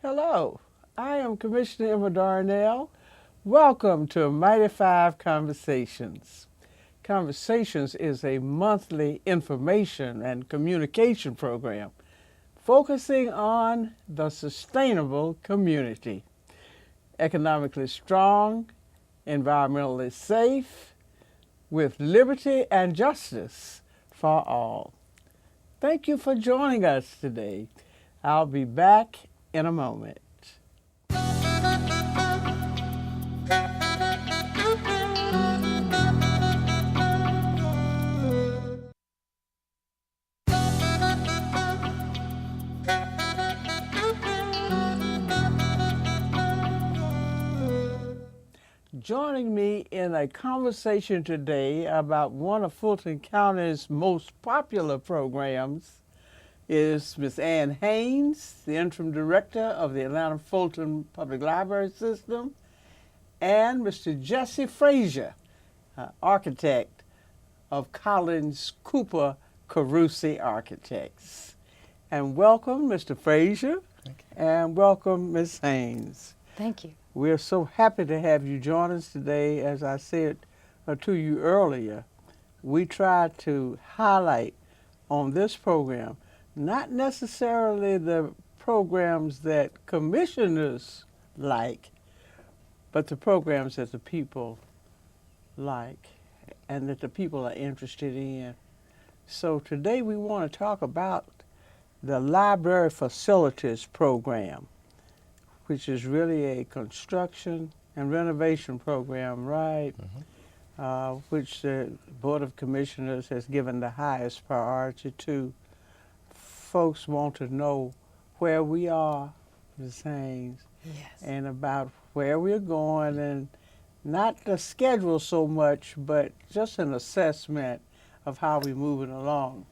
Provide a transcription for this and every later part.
Hello, I am Commissioner Emma Darnell. Welcome to Mighty Five Conversations. Conversations is a monthly information and communication program focusing on the sustainable community, economically strong, environmentally safe, with liberty and justice for all. Thank you for joining us today. I'll be back in a moment. Joining me in a conversation today about one of Fulton County's most popular programs is Ms. Ann Haimes, the interim director of the Atlanta Fulton Public Library System, and Mr. Jesse Frasier, architect of Collins Cooper Carusi Architects. And welcome, Mr. Frasier, and welcome, Ms. Haimes. Thank you. We're so happy to have you join us today. As I said to you earlier, we try to highlight on this program not necessarily the programs that commissioners like, but the programs that the people like and that the people are interested in. So today we want to talk about the Library Facilities Program, which is really a construction and renovation program, right? Mm-hmm. Which the Board of Commissioners has given the highest priority to. Folks want to know where we are, Ms. Haimes, Yes. and about where we're going, and not the schedule so much, but just an assessment of how we're moving along.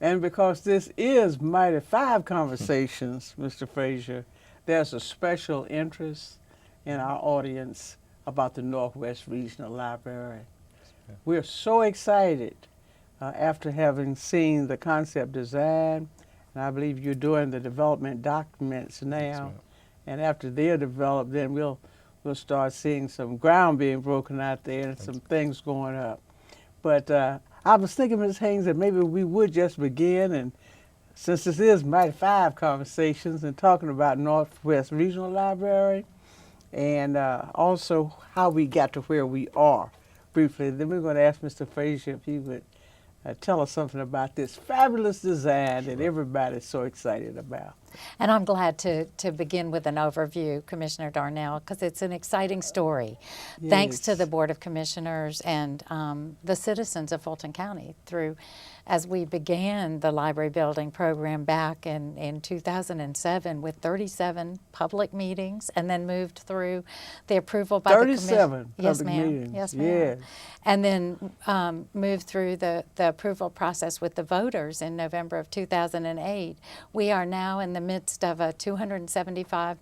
And because this is Mighty Five Conversations, Mr. Frasier, there's a special interest in our audience about the Northwest Regional Library. We're so excited after having seen the concept design, and I believe you're doing the development documents now. Right. And after they're developed, then we'll start seeing some ground being broken out there and some things going up. But I was thinking, Ms. Haimes, that maybe we would just begin, and since this is Mighty Five Conversations and talking about Northwest Regional Library and also how we got to where we are briefly, then we're going to ask Mr. Frasier if he would tell us something about this fabulous design that everybody's so excited about. And I'm glad to begin with an overview, Commissioner Darnell, because it's an exciting story. Yes. Thanks to the Board of Commissioners and the citizens of Fulton County through, as we began the library building program back in 2007 with 37 public meetings, and then moved through the approval by the commission. 37 Yes, public ma'am. meetings. Yes, ma'am. Yes. And then moved through the approval process with the voters in November of 2008. We are now in the midst of a $275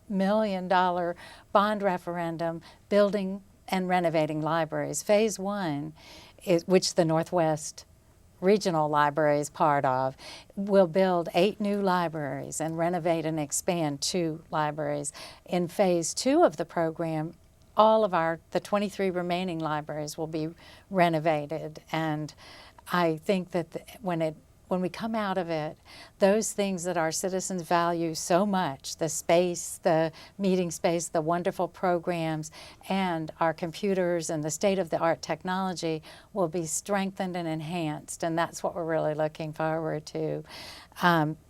million bond referendum building and renovating libraries. Phase one, which the Northwest Regional Library is part of, will build 8 new libraries and renovate and expand 2 libraries. In phase 2 of the program, all of the 23 remaining libraries will be renovated, and I think that when we come out of it, those things that our citizens value so much, the space, the meeting space, the wonderful programs, and our computers and the state-of-the-art technology will be strengthened and enhanced, and that's what we're really looking forward to.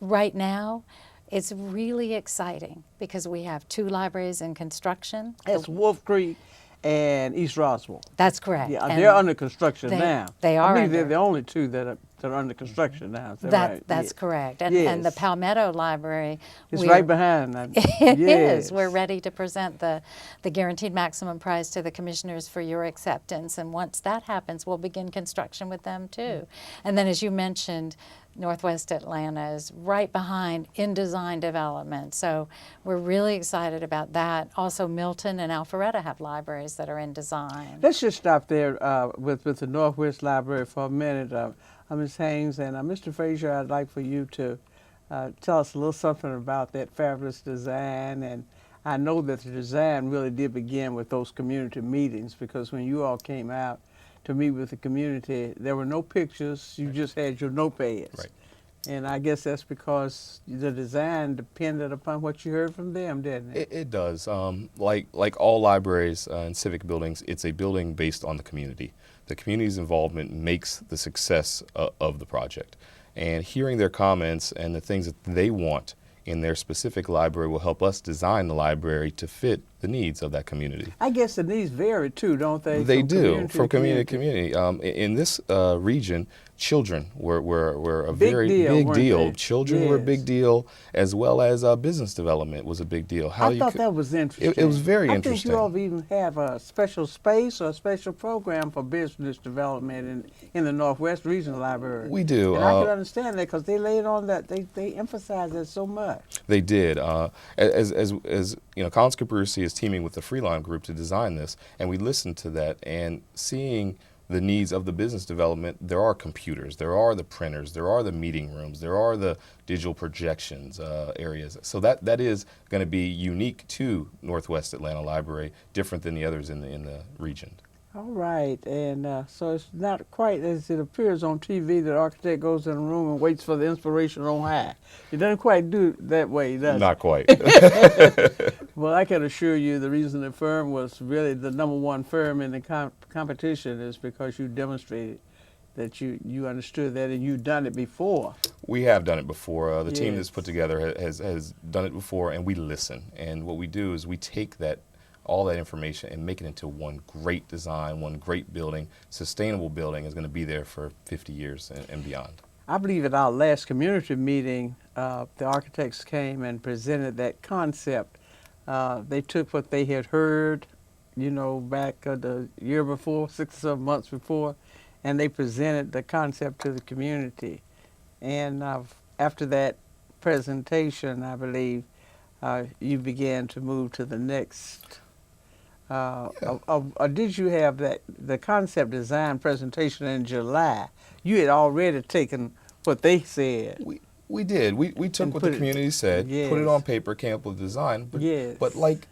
Right now, it's really exciting because we have 2 libraries in construction. That's Wolf Creek and East Roswell. That's correct. Yeah, And they're under construction they- now. they are I believe under- they're the only 2 that are under construction now. Is that right? That's Yeah. correct. And the Yes. Palmetto Library. It's we're- right behind that. It Yes. is. We're ready to present the guaranteed maximum prize to the commissioners for your acceptance. And once that happens, we'll begin construction with them too. And then, as you mentioned, Northwest Atlanta is right behind in design development. So we're really excited about that. Also, Milton and Alpharetta have libraries that are in design. Let's just stop there with the Northwest Library for a minute. Ms. Haimes and Mr. Frasier, I'd like for you to tell us a little something about that fabulous design. And I know that the design really did begin with those community meetings, because when you all came out to meet with the community, there were no pictures. You just had your notepads. Right. And I guess that's because the design depended upon what you heard from them, didn't it? It does. Like all libraries and civic buildings, it's a building based on the community. The community's involvement makes the success of the project. And hearing their comments and the things that they want in their specific library will help us design the library to fit the needs of that community. I guess the needs vary too, don't they? They from do, community from to community to community. In this region, children were a Big very deal, big weren't deal. they? Children were a Yes. big deal, as well as business development was a big deal. I thought that was interesting. It was very I interesting. think you all even have a special space or a special program for business development in the Northwest Regional Library. We do. And I can understand that because they laid on that, they emphasize that so much. They did. As you know, Collins Caparusi is teaming with the Freeline Group to design this, and we listened to that and seeing the needs of the business development. There are computers, there are the printers, there are the meeting rooms, there are the digital projections areas. So that is going to be unique to Northwest Atlanta Library, different than the others in the region. All right, and so it's not quite as it appears on TV that the architect goes in a room and waits for the inspiration on high. It doesn't quite do it that way, does Not quite. it? Well, I can assure you the reason the firm was really the #1 firm in the competition is because you demonstrated that you understood that and you've done it before. We have done it before. The team Yes. that's put together has done it before, and we listen. And what we do is we take all that information and make it into one great design, one great building. Sustainable building is going to be there for 50 years and beyond. I believe at our last community meeting, the architects came and presented that concept. They took what they had heard, back the year before, 6 or 7 months before, and they presented the concept to the community. And after that presentation, I believe, you began to move to the next. Did you have the concept design presentation in July? You had already taken what they said. We did. We took And what put the it- community said, Yes. put it on paper, came up with a design. But, Yes. but like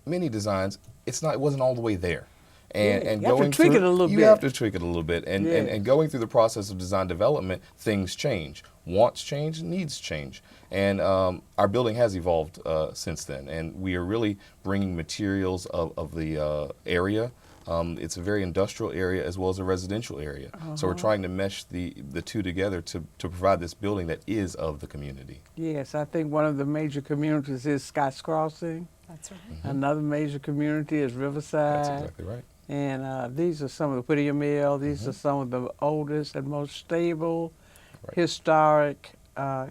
many designs, it wasn't all the way there. And, Yeah, and you have to going tweak through it a little you bit. have to tweak it a little bit. And, Yes. and going through the process of design development, things change. Wants change, needs change. And our building has evolved since then. And we are really bringing materials of the area. It's a very industrial area as well as a residential area. So we're trying to mesh the two together to provide this building that is of the community. Yes, I think one of the major communities is Scotts Crossing. That's right. Another major community is Riverside. That's exactly right. And these are some of the Whittier Mill. These are some of the oldest and most stable, Right. historic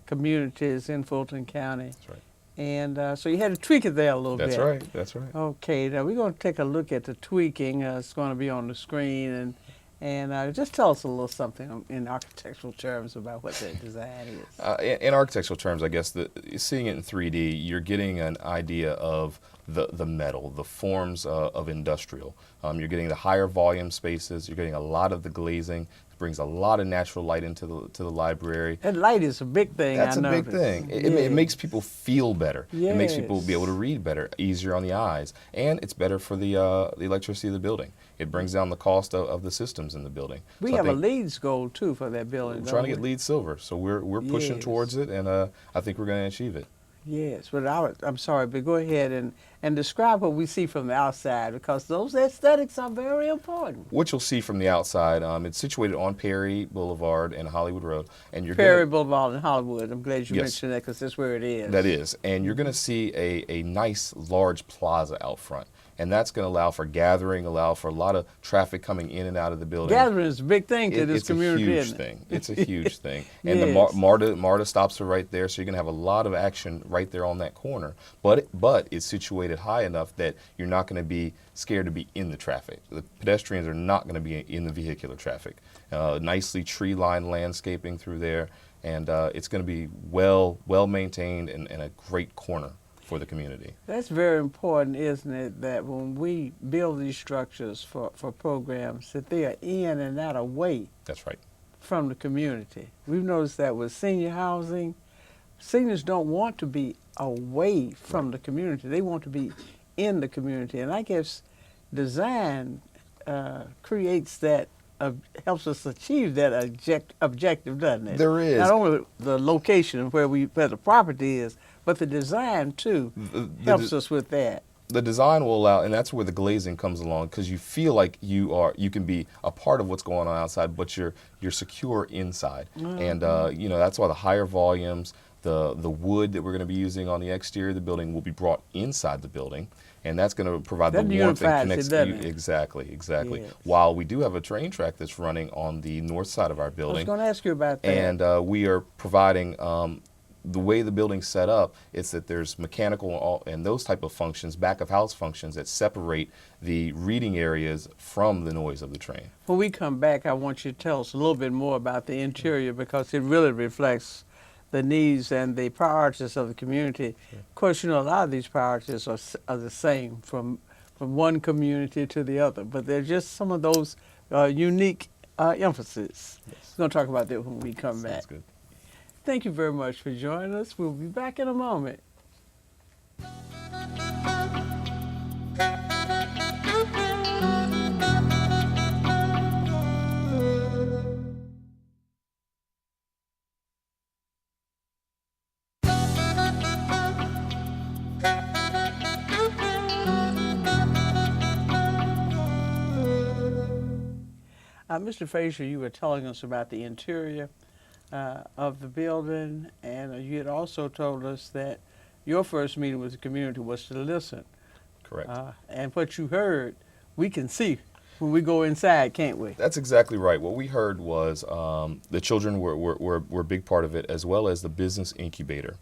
communities in Fulton County. That's right. And so you had to tweak it there a little bit. That's right. That's right. Okay, now we're going to take a look at the tweaking. It's going to be on the screen, and just tell us a little something in architectural terms about what that design is. In architectural terms, I guess seeing it in 3D, you're getting an idea of the metal, the forms of industrial. You're getting the higher volume spaces. You're getting a lot of the glazing. It brings a lot of natural light into the library. And light is a big thing. That's I a big noticed. thing. It Yes. makes people feel better. It makes people be able to Yes. read better, easier on the eyes, and it's better for the electricity of the building. It brings down the cost of the systems in the building. We So I have a think LEED's goal too for that building. we're trying to don't get we? LEED silver, so we're pushing Yes. towards it, and I think we're going to achieve it. Yes, but I'm sorry, but go ahead and describe what we see from the outside, because those aesthetics are very important. What you'll see from the outside, it's situated on Perry Boulevard and Hollywood Road, and you're Perry gonna, Boulevard in Hollywood. I'm glad you Yes. mentioned that because that's where it is. that is, and you're going to see a nice large plaza out front, and that's going to allow for gathering, allow for a lot of traffic coming in and out of the building. Gathering is a big thing to this It's community. a huge isn't it? thing. It's a huge thing. And Yes. the MARTA stops are right there, so you're going to have a lot of action right there on that corner. But it's situated high enough that you're not going to be scared to be in the traffic. The pedestrians are not going to be in the vehicular traffic. Nicely tree-lined landscaping through there, and it's going to be well maintained and a great corner for the community. That's very important, isn't it, that when we build these structures for programs, that they are in and not away That's right. from the community. We've noticed that with senior housing, seniors don't want to be away from the community. They want to be in the community. And I guess design creates that, helps us achieve that objective, doesn't it? There is. Not only the location where the property is, but the design too helps us with that. The design will allow, and that's where the glazing comes along, because you feel like you can be a part of what's going on outside, but you're secure inside. And you know, that's why the higher volumes, the wood that we're going to be using on the exterior of the building will be brought inside the building, and that's going to provide That the warmth and unifies connects it, doesn't it? Exactly. Yes. While we do have a train track that's running on the north side of our I was building, going to ask you about that. and we are providing. The way the building's set up, it's that there's mechanical and those type of functions, back of house functions, that separate the reading areas from the noise of the train. When we come back, I want you to tell us a little bit more about the interior, because it really reflects the needs and the priorities of the community. Of course, you know, a lot of these priorities are the same from one community to the other, but they're just some of those unique emphasis. Yes. We're going to talk about that when we come Sounds back. good. Thank you very much for joining us. We'll be back in a moment. Mr. Frasier, you were telling us about the interior of the building, and you had also told us that your first meeting with the community was to listen. Correct. And what you heard, we can see when we go inside, can't we? That's exactly right. What we heard was the children were a big part of it, as well as the business incubator.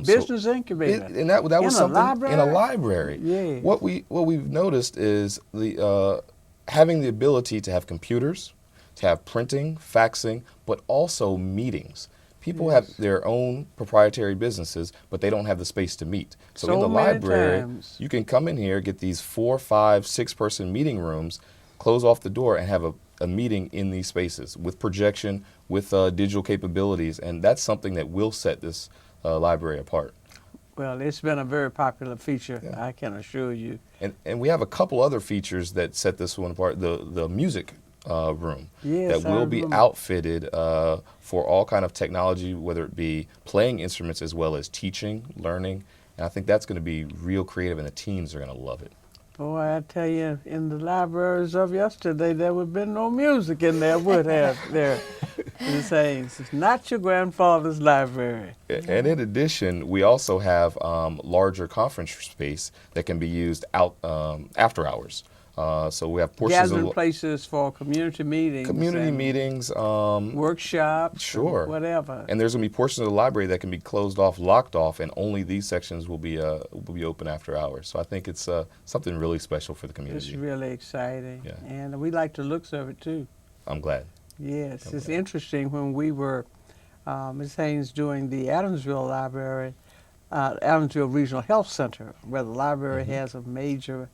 Business incubator. And that was In a something library? in a library. Yeah. What we've noticed is the having the ability to have computers, to have printing, faxing, but also meetings. People Yes. have their own proprietary businesses, but they don't have the space to meet. So in So the many library, times. you can come in here, get these 4, 5, 6-person meeting rooms, close off the door, and have a meeting in these spaces with projection, with digital capabilities, and that's something that will set this library apart. Well, it's been a very popular feature, Yeah. I can assure you. And we have a couple other features that set this one apart. The music room Yes, that I will be remember. outfitted for all kind of technology, whether it be playing instruments as well as teaching, learning. And I think that's going to be real creative, and the teens are going to love it. Boy, I tell you, in the libraries of yesterday, there would have been no music in there, would have there. You're saying it's not your grandfather's library. And in addition, we also have larger conference space that can be used out after hours. So we have portions Gathering of places for community meetings. community and meetings. workshops. Sure. And whatever. And there's going to be portions of the library that can be closed off, locked off, and only these sections will be open after hours. So I think it's something really special for the It's community. really exciting. Yeah. And we like the looks of it too. I'm glad. Yes, it's Okay. interesting when we were, Ms. Haimes, doing the Adamsville Library, Adamsville Regional Health Center, where the library has a major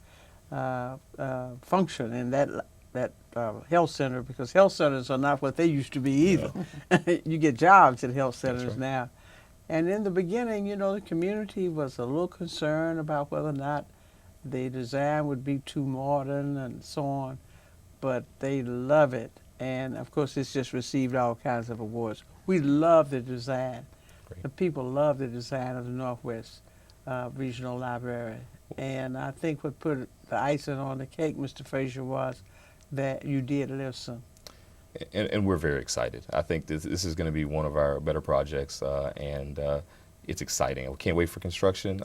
function in that health center, because health centers are not what they used to be either. You get jobs at health centers right. now. And in the beginning, you know, the community was a little concerned about whether or not the design would be too modern and so on, but they love it. And of course, it's just received all kinds of awards. We love the design. Great. The people love the design of the Northwest Regional Library. And I think what put the icing on the cake, Mr. Frasier, was that you did listen. And we're very excited. I think this is going to be one of our better projects, and it's exciting. We can't wait for construction,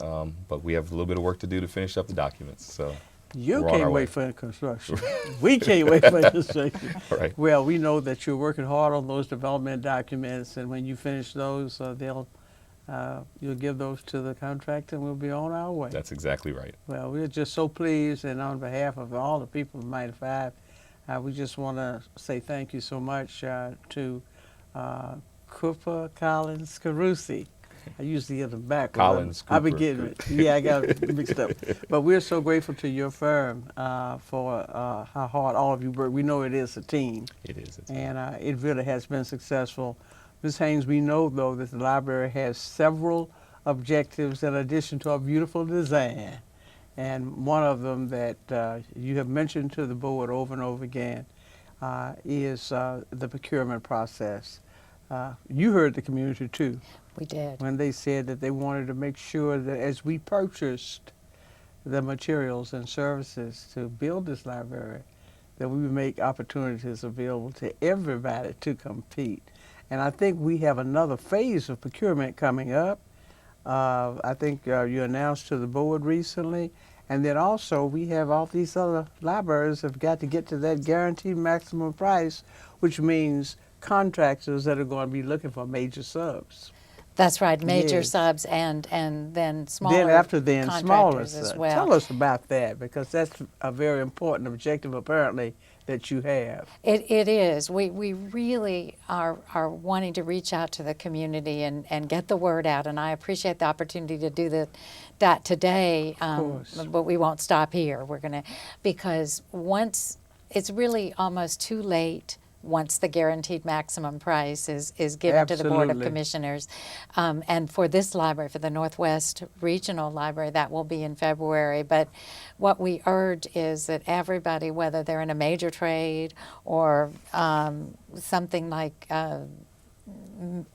but we have a little bit of work to do to finish up the documents. So You we're on our can't way. wait for construction. We can't wait for construction. Right. Well, we know that you're working hard on those development documents, and when you finish those, you'll give those to the contractor, and we'll be on our way. That's exactly right. Well, we're just so pleased, and on behalf of all the people of Mighty Five, we just want to say thank you so much to Cooper Collins Carusi. I usually get them back. Collins, I've been Cooper. getting it. Yeah, I got it mixed up. But we're so grateful to your firm for how hard all of you work. We know it is a team, It is. and it really has been successful. Ms. Haimes, we know, though, that the library has several objectives in addition to a beautiful design. And one of them that you have mentioned to the board over and over again is the procurement process. You heard the community, too, We did. when they said that they wanted to make sure that as we purchased the materials and services to build this library, that we would make opportunities available to everybody to compete. And I think we have another phase of procurement coming up. I think you announced to the board recently. And then also we have all these other libraries have got to get to that guaranteed maximum price, which means contractors that are going to be looking for major subs. That's right, major Yes. subs and then smaller Then after then smaller contractors as subs. well. Tell us about that, because that's a very important objective apparently that you have. It is. We really are wanting to reach out to the community and get the word out, and I appreciate the opportunity to do that today. course. But we won't stop here. We're gonna, because once it's really almost too late. Once the guaranteed maximum price is given to the Board of Absolutely. Commissioners. And for this library, for the Northwest Regional Library, that will be in February. But what we urge is that everybody, whether they're in a major trade or something like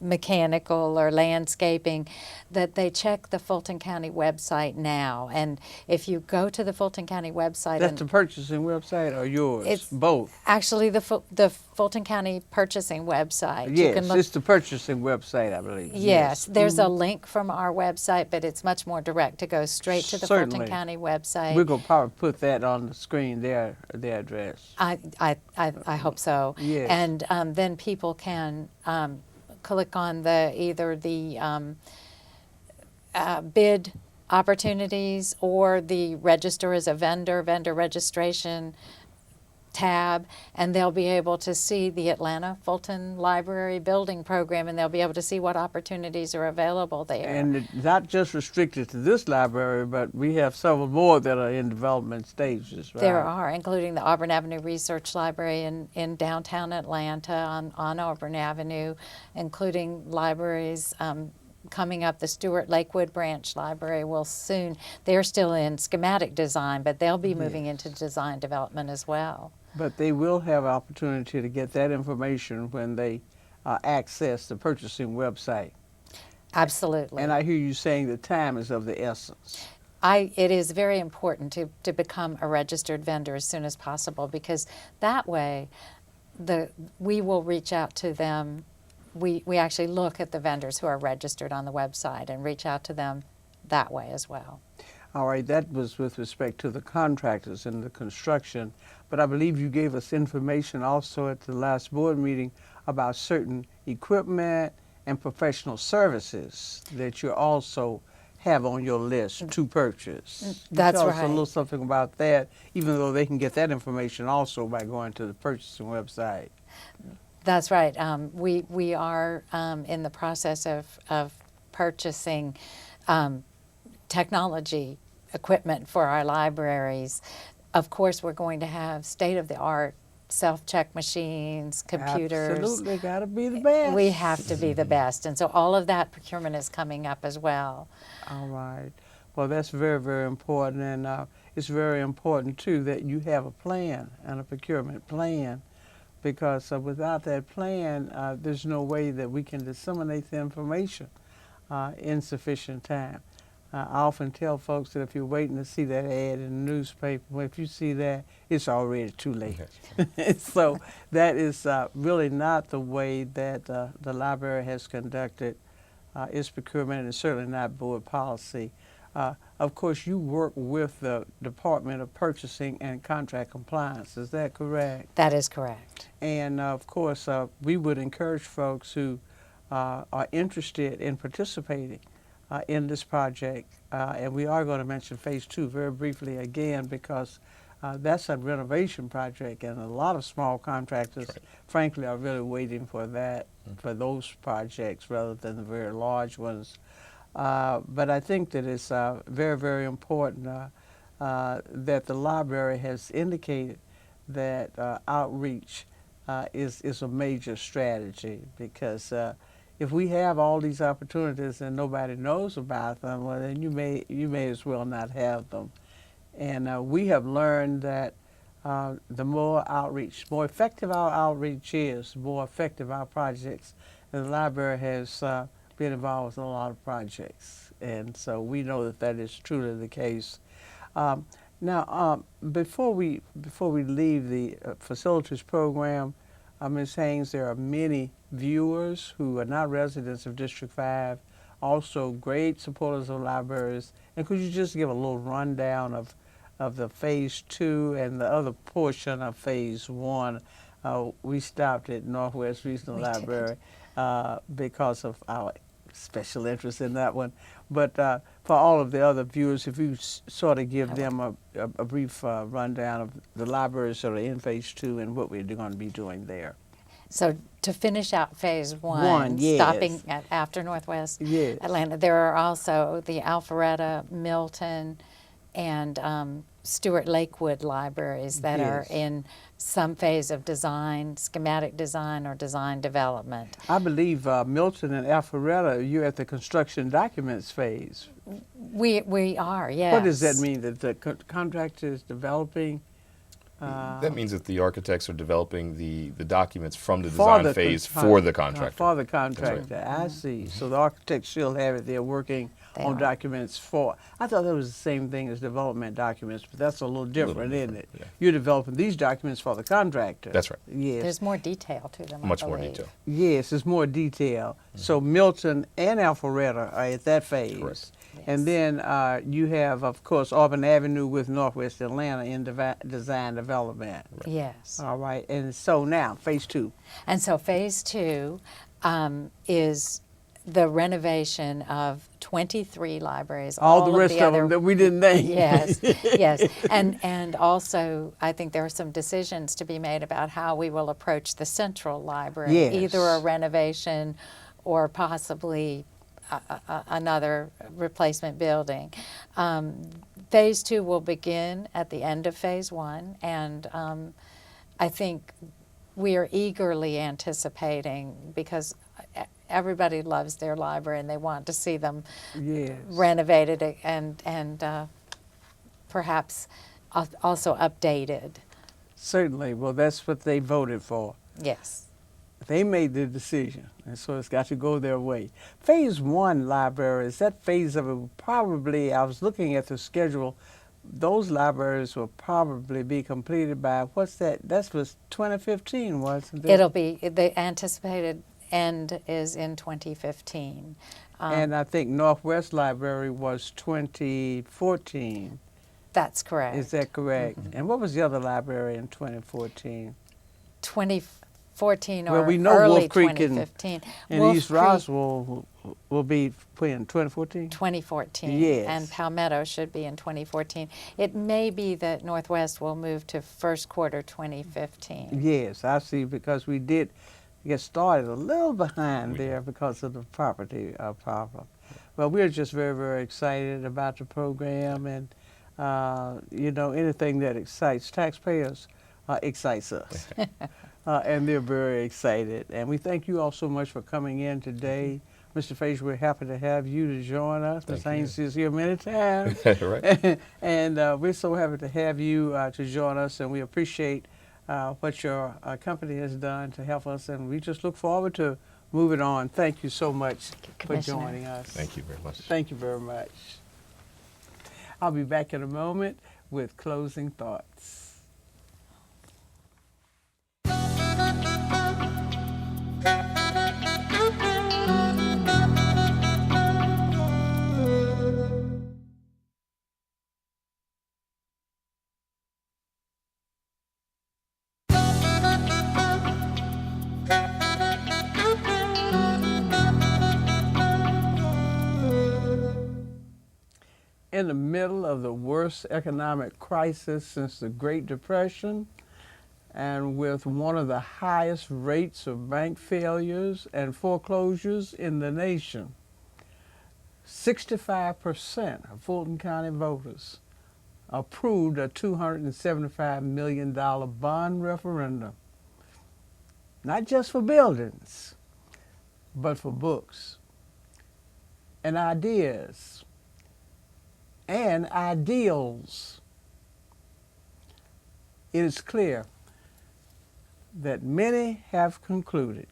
mechanical or landscaping, that they check the Fulton County website now. And if you go to the Fulton County website, That's and the purchasing website or yours? It's both. actually the Fulton County purchasing website. You Yes, can look. it's the purchasing website, I believe. Yes, there's a link from our website, but it's much more direct to go straight to the Certainly. Fulton County website. We're gonna probably put that on the screen, their address. I hope so. Yes. And then people can click on either the bid opportunities or the register as a vendor registration tab, and they'll be able to see the Atlanta Fulton Library Building Program, and they'll be able to see what opportunities are available there. And it's not just restricted to this library, but we have several more that are in development stages, right? There are, including the Auburn Avenue Research Library in downtown Atlanta on Auburn Avenue, including libraries coming up. The Stewart Lakewood Branch Library will soon, they're still in schematic design, but they'll be moving into design development as well. But they will have opportunity to get that information when they access the purchasing website. Absolutely. And I hear you saying the time is of the essence. It is very important to become a registered vendor as soon as possible, because that way we will reach out to them. We actually look at the vendors who are registered on the website and reach out to them that way as well. All right, that was with respect to the contractors and the construction, but I believe you gave us information also at the last board meeting about certain equipment and professional services that you also have on your list to purchase. That's Tell us a right. little something about that, even though they can get that information also by going to the purchasing website. That's right. We are in the process of purchasing technology equipment for our libraries. Of course, we're going to have state-of-the-art self-check machines, computers. Absolutely, got to be the best. We have to be the best, and so all of that procurement is coming up as well. All right. Well, that's very, very important, and it's very important, too, that you have a plan and a procurement plan, because without that plan, there's no way that we can disseminate the information in sufficient time. I often tell folks that if you're waiting to see that ad in the newspaper, well, if you see that, it's already too late. So that is really not the way that the library has conducted its procurement, and certainly not board policy. Of course, you work with the Department of Purchasing and Contract Compliance. Is that correct? That is correct. And of course, we would encourage folks who are interested in participating in this project, and we are going to mention Phase 2 very briefly again, because that's a renovation project, and a lot of small contractors, frankly, are really waiting for that, for those projects rather than the very large ones. But I think that it's very, very important that the library has indicated that outreach is a major strategy, because if we have all these opportunities and nobody knows about them, well, then you may as well not have them. And we have learned that the more effective our outreach is, the more effective our projects. And the library has been involved in a lot of projects, and so we know that that is truly the case. Now, before we leave the facilities program, Ms. Haimes, there are many viewers who are not residents of District 5, also great supporters of libraries. And could you just give a little rundown of the Phase 2 and the other portion of Phase 1? We stopped at Northwest Regional Library because of our special interest in that one. But for all of the other viewers, if you sort of give them a brief rundown of the libraries that are in Phase 2 and what we're going to be doing there. So to finish out Phase 1, yes. stopping after Northwest Yes. Atlanta, there are also the Alpharetta, Milton, and Stewart Lakewood libraries that are Yes. in some phase of design, schematic design, or design development. I believe Milton and Alpharetta, you're at the construction documents phase. We are, yes. What does that mean, that the contractor is developing? That means that the architects are developing the documents from the For design the phase con- for the contractor. For the contractor, I see. So the architects still have it, they're working They on are. documents for, I thought that was the same thing as development documents, but that's a little different, isn't it? yeah. You're developing these documents for the contractor. That's right. Yes. There's more detail to them, I Much more believe. detail. Yes, it's more detail. So Milton and Alpharetta are at that phase. Correct. And then you have, of course, Auburn Avenue with Northwest Atlanta in design development. Yes. All right, and so now, Phase 2. And so Phase 2 is the renovation of 23 libraries. All the of rest of other- them that we didn't name. Yes, yes. And also, I think there are some decisions to be made about how we will approach the central library. Yes. Either a renovation or possibly another replacement building. Phase 2 will begin at the end of Phase 1, and I think we are eagerly anticipating, because everybody loves their library and they want to see them Yes. renovated and perhaps also updated. Certainly. Well, that's what they voted for. Yes. They made the decision, and so it's got to go their way. Phase 1 libraries, that phase of it will probably, I was looking at the schedule, those libraries will probably be completed by, what's that? That was 2015, wasn't it? It'll be, the anticipated end is in 2015. And I think Northwest Library was 2014. That's correct. Is that correct? And what was the other library in 2014? 2014 or Well, we know early Wolf Creek and 2015. And Wolf East Creek, Roswell will be when, 2014? 2014. Yes. And Palmetto should be in 2014. It may be that Northwest will move to first quarter 2015. Yes, I see, because we did get started a little behind there because of the property problem. Well, we're just very, very excited about the program, and you know, anything that excites taxpayers excites us. And they're very excited. And we thank you all so much for coming in today. Mr. Frasier, we're happy to have you to join us. Ms. Haimes is here many times. Right. And we're so happy to have you to join us, and we appreciate what your company has done to help us, and we just look forward to moving on. Thank you so much for Commissioner. joining us. Thank you very much. Thank you very much. I'll be back in a moment with closing thoughts. In the middle of the worst economic crisis since the Great Depression, and with one of the highest rates of bank failures and foreclosures in the nation, 65% of Fulton County voters approved a $275 million bond referendum, not just for buildings, but for books and ideas and ideals. It is clear that many have concluded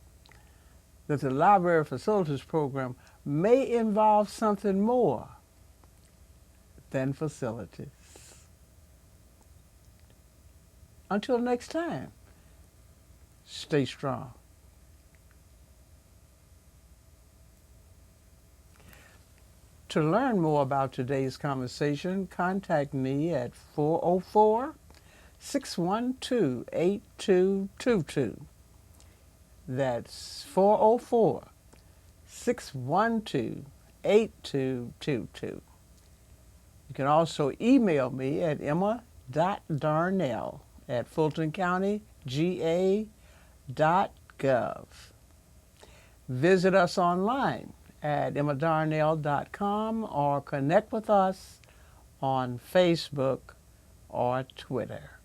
that the library facilities program may involve something more than facilities. Until next time, stay strong. To learn more about today's conversation, contact me at 404-612-8222. That's 404-612-8222. You can also email me at emma.darnell@fultoncountyga.gov. Visit us online at emmadarnell.com or connect with us on Facebook or Twitter.